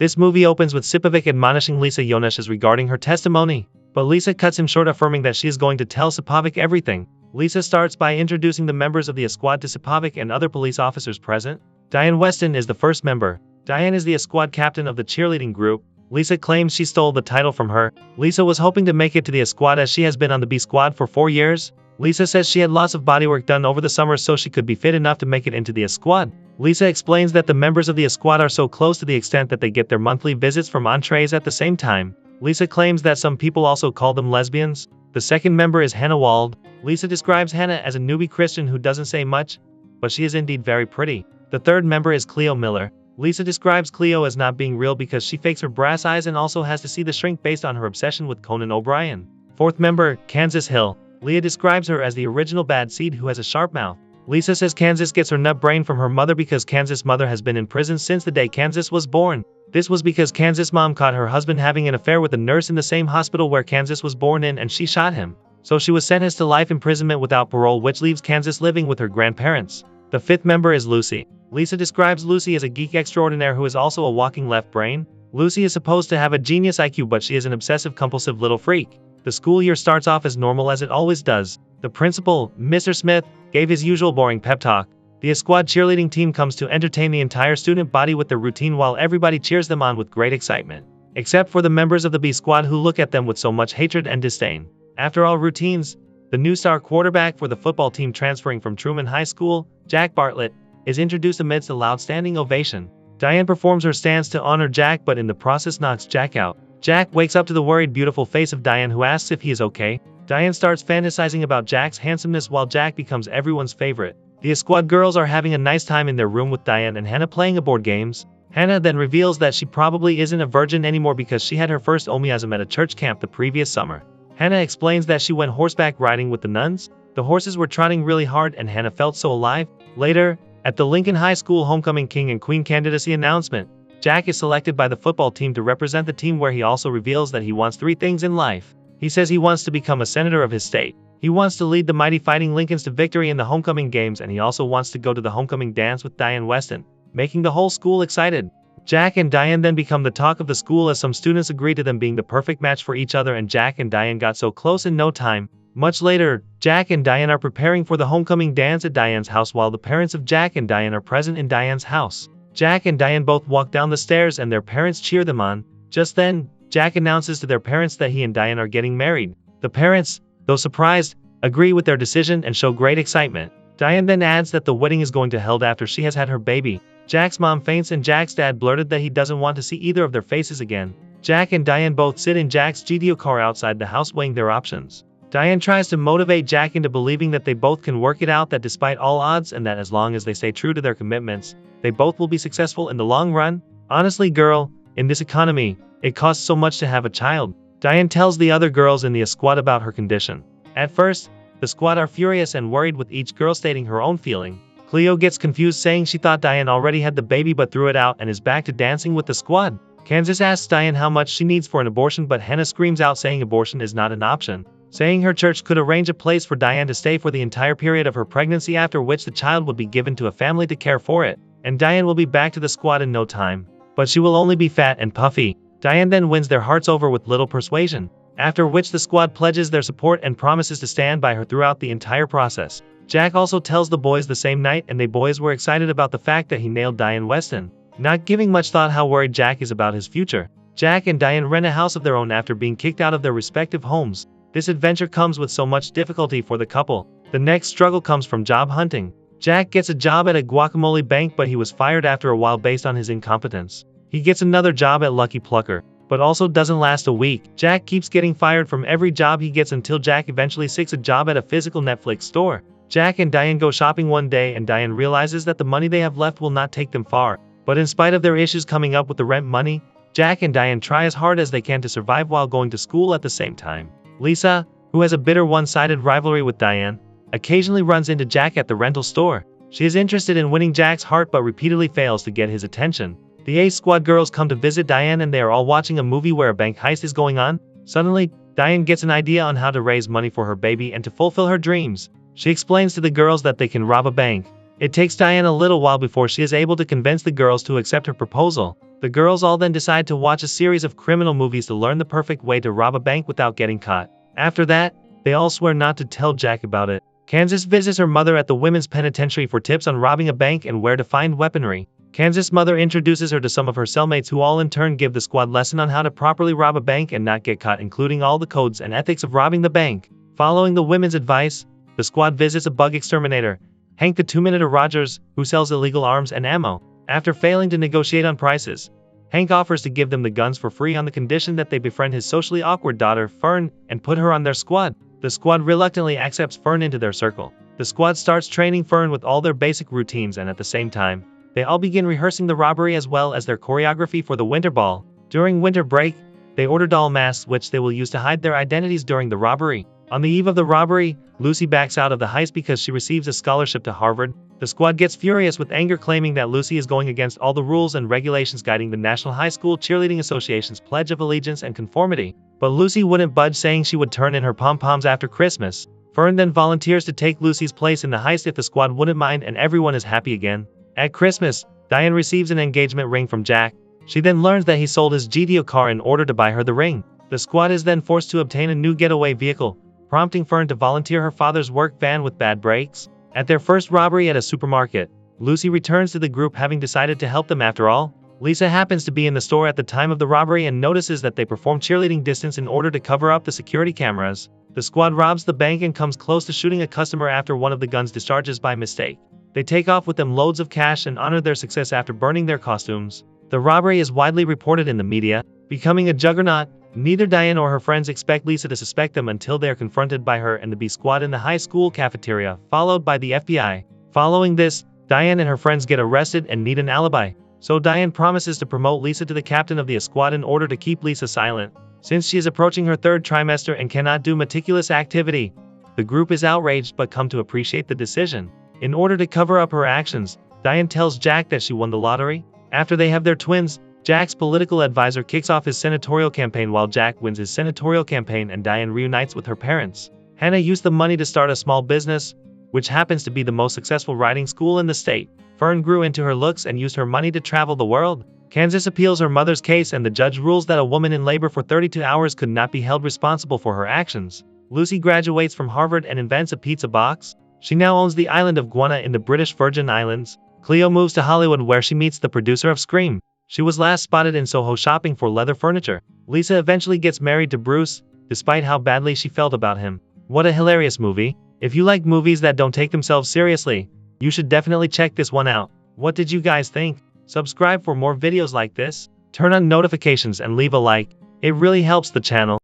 This movie opens with Sipovic admonishing Lisa Yoneshes regarding her testimony, but Lisa cuts him short, affirming that she is going to tell Sipovic everything. Lisa starts by introducing the members of the squad to Sipovic and other police officers present. Diane Weston is the first member. Diane is the squad captain of the cheerleading group. Lisa claims she stole the title from her. Lisa was hoping to make it to the squad as she has been on the B squad for 4 years. Lisa says she had lots of bodywork done over the summer so she could be fit enough to make it into the squad. Lisa explains that the members of the squad are so close to the extent that they get their monthly visits from entrees at the same time. Lisa claims that some people also call them lesbians. The second member is Hannah Wald. Lisa describes Hannah as a newbie Christian who doesn't say much, but she is indeed very pretty. The third member is Cleo Miller. Lisa describes Cleo as not being real because she fakes her brass eyes and also has to see the shrink based on her obsession with Conan O'Brien. Fourth member, Kansas Hill. Leah describes her as the original bad seed who has a sharp mouth. Lisa says Kansas gets her nut brain from her mother because Kansas' mother has been in prison since the day Kansas was born. This was because Kansas' mom caught her husband having an affair with a nurse in the same hospital where Kansas was born in, and she shot him. So she was sentenced to life imprisonment without parole, which leaves Kansas living with her grandparents. The fifth member is Lucy. Lisa describes Lucy as a geek extraordinaire who is also a walking left brain. Lucy is supposed to have a genius IQ, but she is an obsessive-compulsive little freak. The school year starts off as normal as it always does. The principal, Mr. Smith, gave his usual boring pep talk. The squad cheerleading team comes to entertain the entire student body with their routine while everybody cheers them on with great excitement. Except for the members of the B squad who look at them with so much hatred and disdain. After all routines, the new star quarterback for the football team transferring from Truman High School, Jack Bartlett, is introduced amidst a loud standing ovation. Diane performs her stance to honor Jack, but in the process knocks Jack out. Jack wakes up to the worried, beautiful face of Diane, who asks if he is okay. Diane starts fantasizing about Jack's handsomeness while Jack becomes everyone's favorite. The squad girls are having a nice time in their room with Diane and Hannah playing board games. Hannah then reveals that she probably isn't a virgin anymore because she had her first orgasm at a church camp the previous summer. Hannah explains that she went horseback riding with the nuns. The horses were trotting really hard and Hannah felt so alive. Later, at the Lincoln High School homecoming king and queen candidacy announcement, Jack is selected by the football team to represent the team, where he also reveals that he wants 3 things in life. He says he wants to become a senator of his state. He wants to lead the mighty Fighting Lincolns to victory in the homecoming games, and he also wants to go to the homecoming dance with Diane Weston, making the whole school excited. Jack and Diane then become the talk of the school as some students agree to them being the perfect match for each other, and Jack and Diane got so close in no time. Much later, Jack and Diane are preparing for the homecoming dance at Diane's house while the parents of Jack and Diane are present in Diane's house. Jack and Diane both walk down the stairs and their parents cheer them on. Just then, Jack announces to their parents that he and Diane are getting married. The parents, though surprised, agree with their decision and show great excitement. Diane then adds that the wedding is going to be held after she has had her baby. Jack's mom faints and Jack's dad blurted that he doesn't want to see either of their faces again. Jack and Diane both sit in Jack's GTO car outside the house weighing their options. Diane tries to motivate Jack into believing that they both can work it out, that despite all odds and that as long as they stay true to their commitments, they both will be successful in the long run. Honestly, girl, in this economy, it costs so much to have a child. Diane tells the other girls in the squad about her condition. At first, the squad are furious and worried, with each girl stating her own feeling. Cleo gets confused, saying she thought Diane already had the baby but threw it out and is back to dancing with the squad. Kansas asks Diane how much she needs for an abortion, but Hannah screams out saying abortion is not an option, saying her church could arrange a place for Diane to stay for the entire period of her pregnancy, after which the child would be given to a family to care for it, and Diane will be back to the squad in no time. But she will only be fat and puffy. Diane then wins their hearts over with little persuasion, after which the squad pledges their support and promises to stand by her throughout the entire process. Jack also tells the boys the same night, and they boys were excited about the fact that he nailed Diane Weston. Not giving much thought how worried Jack is about his future, Jack and Diane rent a house of their own after being kicked out of their respective homes. This adventure comes with so much difficulty for the couple. The next struggle comes from job hunting. Jack gets a job at a guacamole bank, but he was fired after a while based on his incompetence. He gets another job at Lucky Plucker, but also doesn't last a week. Jack keeps getting fired from every job he gets until Jack eventually seeks a job at a physical Netflix store. Jack and Diane go shopping one day, and Diane realizes that the money they have left will not take them far. But in spite of their issues coming up with the rent money, Jack and Diane try as hard as they can to survive while going to school at the same time. Lisa, who has a bitter one-sided rivalry with Diane, occasionally runs into Jack at the rental store. She is interested in winning Jack's heart but repeatedly fails to get his attention. The A squad girls come to visit Diane, and they are all watching a movie where a bank heist is going on. Suddenly, Diane gets an idea on how to raise money for her baby and to fulfill her dreams. She explains to the girls that they can rob a bank. It takes Diane a little while before she is able to convince the girls to accept her proposal. The girls all then decide to watch a series of criminal movies to learn the perfect way to rob a bank without getting caught. After that, they all swear not to tell Jack about it. Kansas visits her mother at the women's penitentiary for tips on robbing a bank and where to find weaponry. Kansas' mother introduces her to some of her cellmates who all in turn give the squad lesson on how to properly rob a bank and not get caught, including all the codes and ethics of robbing the bank. Following the women's advice, the squad visits a bug exterminator, Hank the Two-Minuter Rogers, who sells illegal arms and ammo. After failing to negotiate on prices, Hank offers to give them the guns for free on the condition that they befriend his socially awkward daughter, Fern, and put her on their squad. The squad reluctantly accepts Fern into their circle. The squad starts training Fern with all their basic routines, and at the same time, they all begin rehearsing the robbery as well as their choreography for the winter ball. During winter break, they order doll masks which they will use to hide their identities during the robbery. On the eve of the robbery, Lucy backs out of the heist because she receives a scholarship to Harvard. The squad gets furious with anger, claiming that Lucy is going against all the rules and regulations guiding the National High School Cheerleading Association's Pledge of Allegiance and Conformity. But Lucy wouldn't budge, saying she would turn in her pom-poms after Christmas. Fern then volunteers to take Lucy's place in the heist if the squad wouldn't mind, and everyone is happy again. At Christmas, Diane receives an engagement ring from Jack. She then learns that he sold his GTO car in order to buy her the ring. The squad is then forced to obtain a new getaway vehicle, prompting Fern to volunteer her father's work van with bad brakes. At their first robbery at a supermarket, Lucy returns to the group, having decided to help them after all. Lisa happens to be in the store at the time of the robbery and notices that they perform cheerleading distance in order to cover up the security cameras. The squad robs the bank and comes close to shooting a customer after one of the guns discharges by mistake. They take off with them loads of cash and honor their success after burning their costumes. The robbery is widely reported in the media, becoming a juggernaut. Neither Diane or her friends expect Lisa to suspect them until they are confronted by her and the B squad in the high school cafeteria, followed by the FBI. Following this, Diane and her friends get arrested and need an alibi. So Diane promises to promote Lisa to the captain of the squad in order to keep Lisa silent. Since she is approaching her third trimester and cannot do meticulous activity, the group is outraged but come to appreciate the decision. In order to cover up her actions, Diane tells Jack that she won the lottery. After they have their twins, Jack's political advisor kicks off his senatorial campaign while Jack wins his senatorial campaign and Diane reunites with her parents. Hannah used the money to start a small business, which happens to be the most successful riding school in the state. Fern grew into her looks and used her money to travel the world. Kansas appeals her mother's case and the judge rules that a woman in labor for 32 hours could not be held responsible for her actions. Lucy graduates from Harvard and invents a pizza box. She now owns the island of Guana in the British Virgin Islands. Cleo moves to Hollywood where she meets the producer of Scream. She was last spotted in Soho shopping for leather furniture. Lisa eventually gets married to Bruce, despite how badly she felt about him. What a hilarious movie. If you like movies that don't take themselves seriously, you should definitely check this one out. What did you guys think? Subscribe for more videos like this, turn on notifications and leave a like. It really helps the channel.